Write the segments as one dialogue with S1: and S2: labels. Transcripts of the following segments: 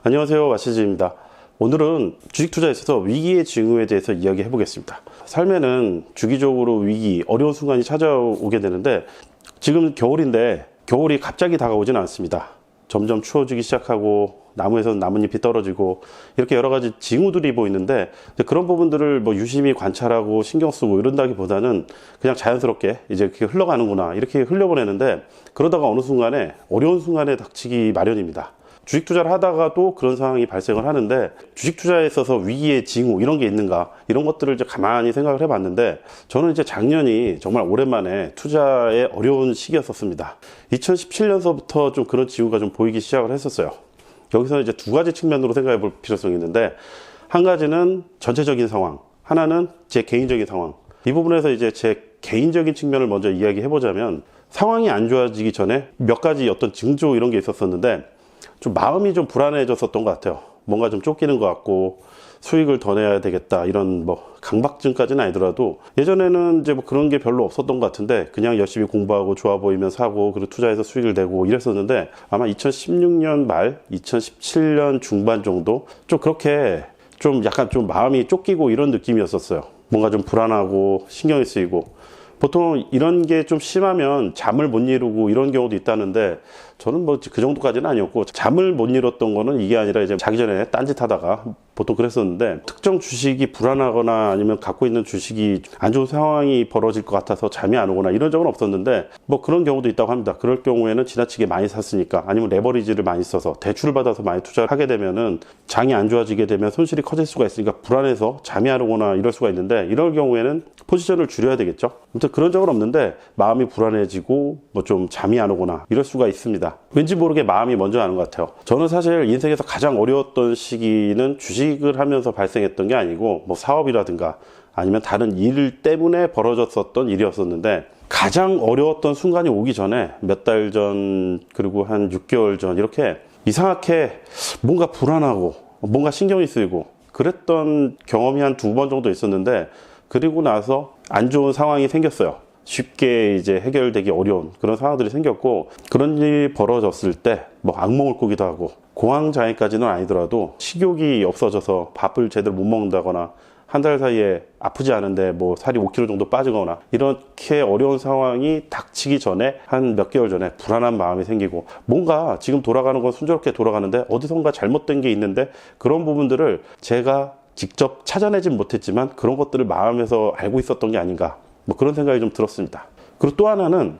S1: 안녕하세요, 와시즈입니다. 오늘은 주식 투자에 있어서 위기의 징후에 대해서 이야기해 보겠습니다. 삶에는 주기적으로 위기, 어려운 순간이 찾아오게 되는데 지금 겨울인데 겨울이 갑자기 다가오지는 않습니다. 점점 추워지기 시작하고 나무에서는 나뭇잎이 떨어지고 이렇게 여러 가지 징후들이 보이는데 그런 부분들을 유심히 관찰하고 신경 쓰고 이런다기보다는 그냥 자연스럽게 이제 그게 흘러가는구나 이렇게 흘려보내는데 그러다가 어느 순간에 어려운 순간에 닥치기 마련입니다. 주식 투자를 하다가도 그런 상황이 발생을 하는데 주식 투자에 있어서 위기의 징후 이런 게 있는가 이런 것들을 이제 가만히 생각을 해봤는데 저는 이제 작년이 정말 오랜만에 투자에 어려운 시기였었습니다. 2017년서부터 좀 그런 징후가 좀 보이기 시작을 했었어요. 여기서 이제 두 가지 측면으로 생각해 볼 필요성이 있는데 한 가지는 전체적인 상황, 하나는 제 개인적인 상황. 이 부분에서 이제 제 개인적인 측면을 먼저 이야기해 보자면 상황이 안 좋아지기 전에 몇 가지 어떤 징조 이런 게 있었었는데 좀 마음이 좀 불안해졌었던 것 같아요. 뭔가 좀 쫓기는 것 같고 수익을 더 내야 되겠다 이런 강박증까지는 아니더라도 예전에는 이제 그런 게 별로 없었던 것 같은데 그냥 열심히 공부하고 좋아 보이면 사고 그리고 투자해서 수익을 내고 이랬었는데 아마 2016년 말 2017년 중반 정도 좀 그렇게 좀 약간 좀 마음이 쫓기고 이런 느낌이었었어요. 뭔가 좀 불안하고 신경이 쓰이고 보통 이런 게 좀 심하면 잠을 못 이루고 이런 경우도 있다는데 저는 그 정도까지는 아니었고 잠을 못 이뤘던 거는 이게 아니라 이제 자기 전에 딴짓 하다가 보통 그랬었는데 특정 주식이 불안하거나 아니면 갖고 있는 주식이 안 좋은 상황이 벌어질 것 같아서 잠이 안 오거나 이런 적은 없었는데 그런 경우도 있다고 합니다. 그럴 경우에는 지나치게 많이 샀으니까 아니면 레버리지를 많이 써서 대출을 받아서 많이 투자를 하게 되면은 장이 안 좋아지게 되면 손실이 커질 수가 있으니까 불안해서 잠이 안 오거나 이럴 수가 있는데 이럴 경우에는 포지션을 줄여야 되겠죠. 아무튼 그런 적은 없는데 마음이 불안해지고 좀 잠이 안 오거나 이럴 수가 있습니다. 왠지 모르게 마음이 먼저 하는 것 같아요. 저는 사실 인생에서 가장 어려웠던 시기는 주식을 하면서 발생했던 게 아니고 사업이라든가 아니면 다른 일 때문에 벌어졌었던 일이었었는데 가장 어려웠던 순간이 오기 전에 몇 달 전 그리고 한 6개월 전 이렇게 이상하게 뭔가 불안하고 뭔가 신경이 쓰이고 그랬던 경험이 한 2번 정도 있었는데 그리고 나서 안 좋은 상황이 생겼어요. 쉽게 이제 해결되기 어려운 그런 상황들이 생겼고 그런 일이 벌어졌을 때 악몽을 꾸기도 하고 공황장애까지는 아니더라도 식욕이 없어져서 밥을 제대로 못 먹는다거나 한 달 사이에 아프지 않은데 살이 5kg 정도 빠지거나 이렇게 어려운 상황이 닥치기 전에 한 몇 개월 전에 불안한 마음이 생기고 뭔가 지금 돌아가는 건 순조롭게 돌아가는데 어디선가 잘못된 게 있는데 그런 부분들을 제가 직접 찾아내진 못했지만 그런 것들을 마음에서 알고 있었던 게 아닌가 그런 생각이 좀 들었습니다. 그리고 또 하나는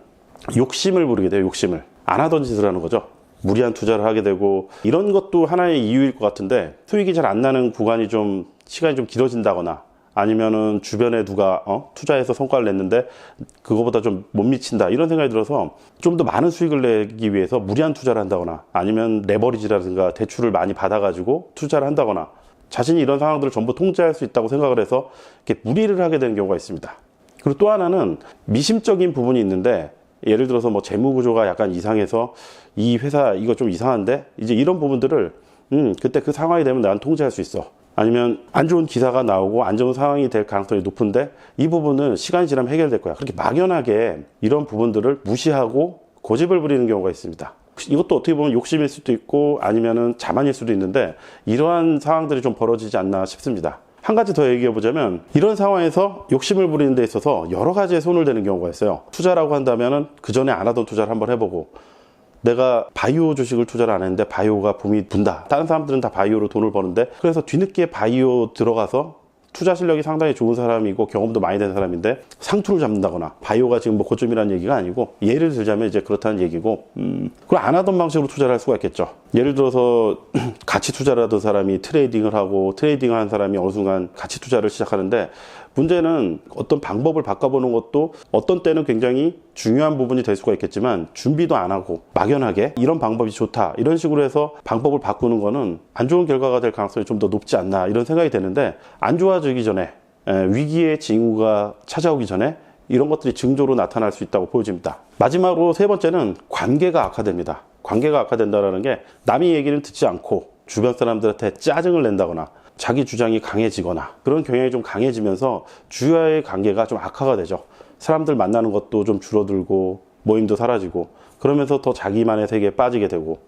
S1: 욕심을 부리게 돼요. 욕심을 안 하던 짓을 하는 거죠. 무리한 투자를 하게 되고 이런 것도 하나의 이유일 것 같은데 수익이 잘 안 나는 구간이 좀 시간이 좀 길어진다거나 아니면은 주변에 누가 투자해서 성과를 냈는데 그거보다 좀 못 미친다 이런 생각이 들어서 좀 더 많은 수익을 내기 위해서 무리한 투자를 한다거나 아니면 레버리지라든가 대출을 많이 받아가지고 투자를 한다거나 자신이 이런 상황들을 전부 통제할 수 있다고 생각을 해서 이렇게 무리를 하게 되는 경우가 있습니다. 그리고 또 하나는 미심적인 부분이 있는데 예를 들어서 재무 구조가 약간 이상해서 이 회사 이거 좀 이상한데 이제 이런 부분들을 그때 그 상황이 되면 난 통제할 수 있어. 아니면 안 좋은 기사가 나오고 안 좋은 상황이 될 가능성이 높은데 이 부분은 시간이 지나면 해결될 거야. 그렇게 막연하게 이런 부분들을 무시하고 고집을 부리는 경우가 있습니다. 이것도 어떻게 보면 욕심일 수도 있고 아니면은 자만일 수도 있는데 이러한 상황들이 좀 벌어지지 않나 싶습니다. 한 가지 더 얘기해 보자면 이런 상황에서 욕심을 부리는 데 있어서 여러 가지에 손을 대는 경우가 있어요. 투자라고 한다면은 그 전에 안 하던 투자를 한번 해보고 내가 바이오 주식을 투자를 안 했는데 바이오가 붐이 분다. 다른 사람들은 다 바이오로 돈을 버는데 그래서 뒤늦게 바이오 들어가서 투자 실력이 상당히 좋은 사람이고 경험도 많이 된 사람인데 상투를 잡는다거나 바이오가 지금 고점이라는 얘기가 아니고 예를 들자면 이제 그렇다는 얘기고 그걸 안 하던 방식으로 투자를 할 수가 있겠죠. 예를 들어서 가치 투자를 하던 사람이 트레이딩을 하고 트레이딩을 한 사람이 어느 순간 가치 투자를 시작하는데 문제는 어떤 방법을 바꿔보는 것도 어떤 때는 굉장히 중요한 부분이 될 수가 있겠지만 준비도 안 하고 막연하게 이런 방법이 좋다 이런 식으로 해서 방법을 바꾸는 거는 안 좋은 결과가 될 가능성이 좀 더 높지 않나 이런 생각이 되는데 안 좋아지기 전에 위기의 징후가 찾아오기 전에 이런 것들이 징조로 나타날 수 있다고 보여집니다. 마지막으로 세 번째는 관계가 악화됩니다. 관계가 악화된다는 게 남의 얘기를 듣지 않고 주변 사람들한테 짜증을 낸다거나 자기 주장이 강해지거나 그런 경향이 좀 강해지면서 주위와의 관계가 좀 악화가 되죠. 사람들 만나는 것도 좀 줄어들고 모임도 사라지고 그러면서 더 자기만의 세계에 빠지게 되고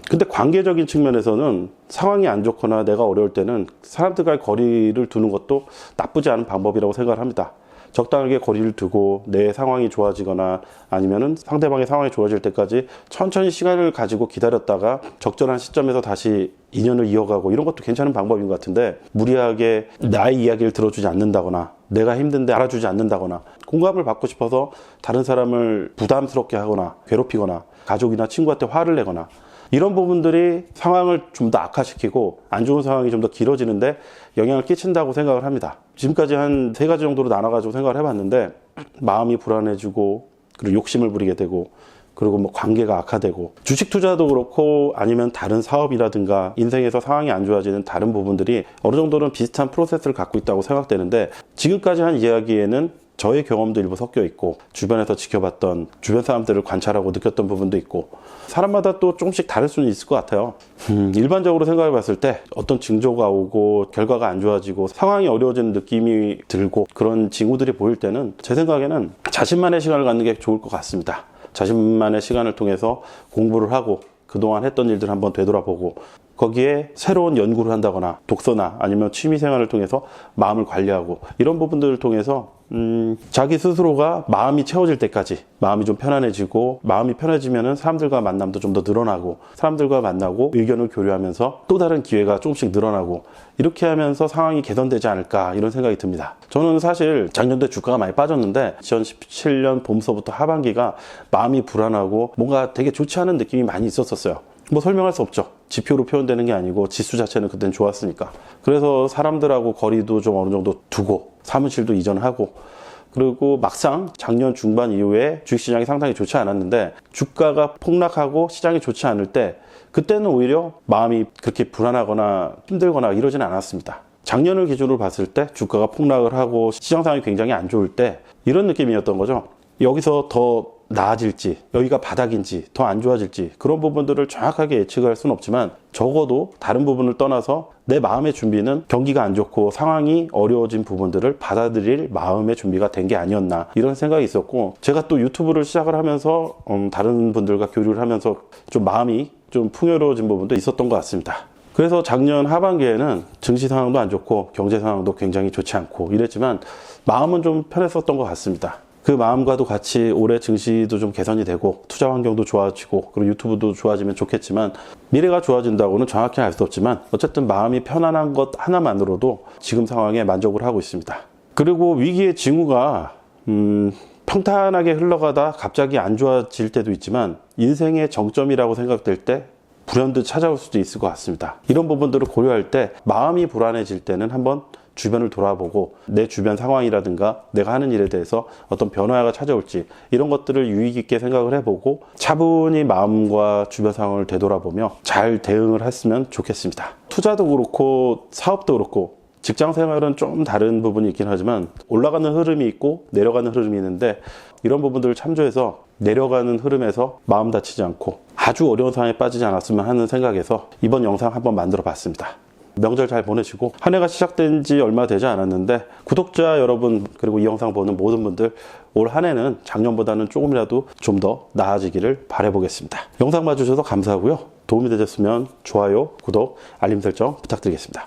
S1: 근데 관계적인 측면에서는 상황이 안 좋거나 내가 어려울 때는 사람들과의 거리를 두는 것도 나쁘지 않은 방법이라고 생각을 합니다. 적당하게 거리를 두고 내 상황이 좋아지거나 아니면은 상대방의 상황이 좋아질 때까지 천천히 시간을 가지고 기다렸다가 적절한 시점에서 다시 인연을 이어가고 이런 것도 괜찮은 방법인 것 같은데, 무리하게 나의 이야기를 들어주지 않는다거나 내가 힘든데 알아주지 않는다거나 공감을 받고 싶어서 다른 사람을 부담스럽게 하거나 괴롭히거나 가족이나 친구한테 화를 내거나 이런 부분들이 상황을 좀 더 악화시키고 안 좋은 상황이 좀 더 길어지는데 영향을 끼친다고 생각을 합니다. 지금까지 한 3가지 정도로 나눠가지고 생각을 해봤는데, 마음이 불안해지고, 그리고 욕심을 부리게 되고, 그리고 뭐 관계가 악화되고, 주식 투자도 그렇고 아니면 다른 사업이라든가 인생에서 상황이 안 좋아지는 다른 부분들이 어느 정도는 비슷한 프로세스를 갖고 있다고 생각되는데, 지금까지 한 이야기에는 저의 경험도 일부 섞여 있고 주변에서 지켜봤던 주변 사람들을 관찰하고 느꼈던 부분도 있고, 사람마다 또 조금씩 다를 수는 있을 것 같아요. 일반적으로 생각해 봤을 때 어떤 징조가 오고 결과가 안 좋아지고 상황이 어려워지는 느낌이 들고 그런 징후들이 보일 때는 제 생각에는 자신만의 시간을 갖는 게 좋을 것 같습니다. 자신만의 시간을 통해서 공부를 하고 그동안 했던 일들 한번 되돌아보고, 거기에 새로운 연구를 한다거나 독서나 아니면 취미생활을 통해서 마음을 관리하고, 이런 부분들을 통해서 자기 스스로가 마음이 채워질 때까지 마음이 좀 편안해지고, 마음이 편해지면은 사람들과 만남도 좀 더 늘어나고, 사람들과 만나고 의견을 교류하면서 또 다른 기회가 조금씩 늘어나고, 이렇게 하면서 상황이 개선되지 않을까 이런 생각이 듭니다. 저는 사실 작년도에 주가가 많이 빠졌는데 2017년 봄서부터 하반기가 마음이 불안하고 뭔가 되게 좋지 않은 느낌이 많이 있었어요. 뭐 설명할 수 없죠. 지표로 표현되는 게 아니고 지수 자체는 그땐 좋았으니까. 그래서 사람들하고 거리도 좀 어느 정도 두고 사무실도 이전하고, 그리고 막상 작년 중반 이후에 주식시장이 상당히 좋지 않았는데 주가가 폭락하고 시장이 좋지 않을 때, 그때는 오히려 마음이 그렇게 불안하거나 힘들거나 이러진 않았습니다. 작년을 기준으로 봤을 때 주가가 폭락을 하고 시장 상황이 굉장히 안 좋을 때 이런 느낌이었던 거죠. 여기서 더 나아질지, 여기가 바닥인지, 더 안 좋아질지, 그런 부분들을 정확하게 예측할 수는 없지만 적어도 다른 부분을 떠나서 내 마음의 준비는 경기가 안 좋고 상황이 어려워진 부분들을 받아들일 마음의 준비가 된 게 아니었나 이런 생각이 있었고, 제가 또 유튜브를 시작을 하면서 다른 분들과 교류를 하면서 좀 마음이 좀 풍요로워진 부분도 있었던 것 같습니다. 그래서 작년 하반기에는 증시 상황도 안 좋고 경제 상황도 굉장히 좋지 않고 이랬지만 마음은 좀 편했었던 것 같습니다. 그 마음과도 같이 올해 증시도 좀 개선이 되고 투자 환경도 좋아지고 그리고 유튜브도 좋아지면 좋겠지만, 미래가 좋아진다고는 정확히 알 수 없지만 어쨌든 마음이 편안한 것 하나만으로도 지금 상황에 만족을 하고 있습니다. 그리고 위기의 징후가 평탄하게 흘러가다 갑자기 안 좋아질 때도 있지만 인생의 정점이라고 생각될 때 불현듯 찾아올 수도 있을 것 같습니다. 이런 부분들을 고려할 때 마음이 불안해질 때는 한번 주변을 돌아보고 내 주변 상황이라든가 내가 하는 일에 대해서 어떤 변화가 찾아올지 이런 것들을 유의 깊게 생각을 해보고 차분히 마음과 주변 상황을 되돌아보며 잘 대응을 했으면 좋겠습니다. 투자도 그렇고 사업도 그렇고 직장 생활은 좀 다른 부분이 있긴 하지만 올라가는 흐름이 있고 내려가는 흐름이 있는데, 이런 부분들을 참조해서 내려가는 흐름에서 마음 다치지 않고 아주 어려운 상황에 빠지지 않았으면 하는 생각에서 이번 영상 한번 만들어 봤습니다. 명절 잘 보내시고, 한 해가 시작된 지 얼마 되지 않았는데 구독자 여러분 그리고 이 영상 보는 모든 분들 올 한 해는 작년보다는 조금이라도 좀 더 나아지기를 바라보겠습니다. 영상 봐주셔서 감사하고요. 도움이 되셨으면 좋아요, 구독, 알림 설정 부탁드리겠습니다.